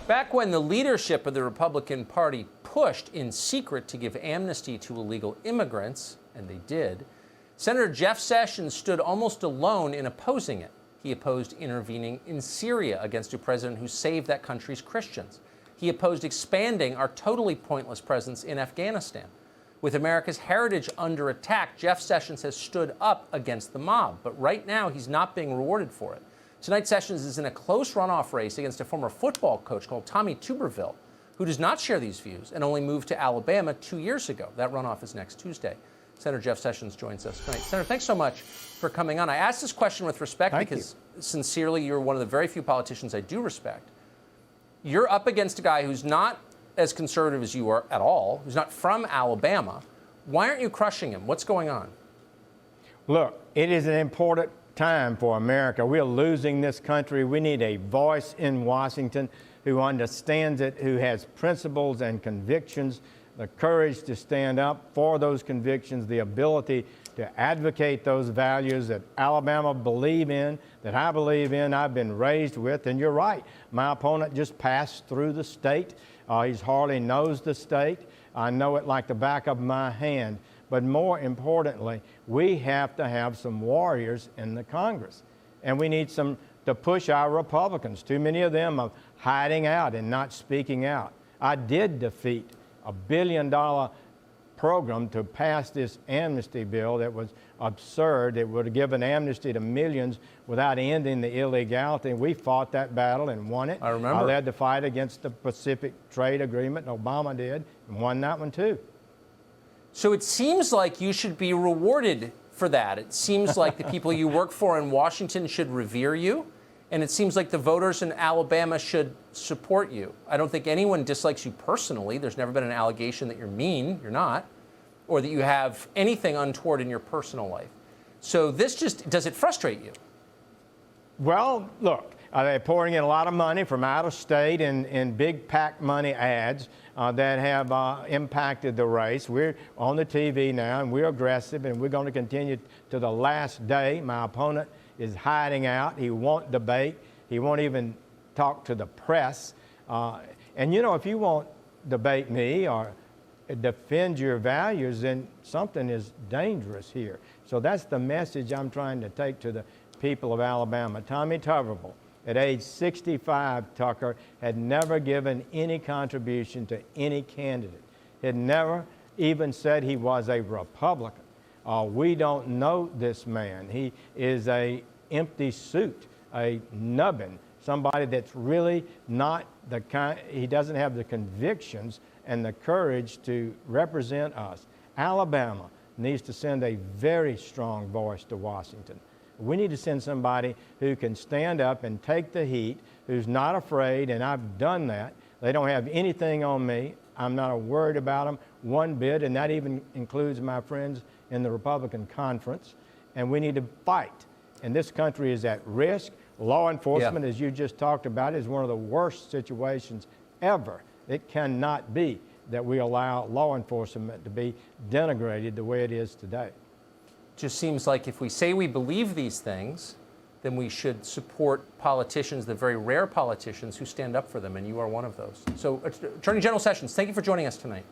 Back when the leadership of the Republican Party pushed in secret to give amnesty to illegal immigrants, and they did, Senator Jeff Sessions stood almost alone in opposing it. He opposed intervening in Syria against a president who saved that country's Christians. He opposed expanding our totally pointless presence in Afghanistan. With America's heritage under attack, Jeff Sessions has stood up against the mob, but right now he's not being rewarded for it. Tonight, Sessions is in a close runoff race against a former football coach called Tommy Tuberville, who does not share these views and only moved to Alabama 2 years ago. That runoff is next Tuesday. Senator Jeff Sessions joins us tonight. Senator, thanks so much for coming on. I asked this question with respect because, sincerely, you're one of the very few politicians I do respect. You're up against a guy who's not as conservative as you are at all, who's not from Alabama. Why aren't you crushing him? What's going on? Look, it is an important time for America. We're losing this country. We need a voice in Washington who understands it, who has principles and convictions, the courage to stand up for those convictions, the ability to advocate those values that Alabama believe in, that I believe in, I've been raised with. And you're right, my opponent just passed through the state. He hardly knows the state. I know it like the back of my hand. But more importantly, we have to have some warriors in the Congress. And we need some to push our Republicans. Too many of them are hiding out and not speaking out. I did defeat a $1 billion program to pass this amnesty bill that was absurd. It would have given amnesty to millions without ending the illegality. And we fought that battle and won it. I remember. I led the fight against the Pacific Trade Agreement, and Obama did, and won that one too. So it seems like you should be rewarded for that. It seems like the people you work for in Washington should revere you, and it seems like the voters in Alabama should support you. I don't think anyone dislikes you personally. There's never been an allegation that you're mean. You're not. Or that you have anything untoward in your personal life. So this just, does it frustrate you? Well, look, they're pouring in a lot of money from out of state in big PAC money ads that have impacted the race. We're on the TV now, and we're aggressive, and we're going to continue to the last day. My opponent is hiding out. He won't debate. He won't even talk to the press. And, you know, if you won't debate me or defend your values, then something is dangerous here. So that's the message I'm trying to take to the people of Alabama. Tommy Tuberville, at age 65, Tucker, had never given any contribution to any candidate. Had never even said he was a Republican. We don't know this man. He is a empty suit, a nubbin, somebody that's really not the kind, he doesn't have the convictions and the courage to represent us. Alabama needs to send a very strong voice to Washington. We need to send somebody who can stand up and take the heat, who's not afraid, and I've done that. They don't have anything on me. I'm not worried about them one bit, and that even includes my friends in the Republican conference. And we need to fight. And this country is at risk. Law enforcement, as you just talked about, is one of the worst situations ever. It cannot be that we allow law enforcement to be denigrated the way it is today. Just seems like if we say we believe these things, then we should support politicians, the very rare politicians who stand up for them, and you are one of those. So, Attorney General Sessions, thank you for joining us tonight.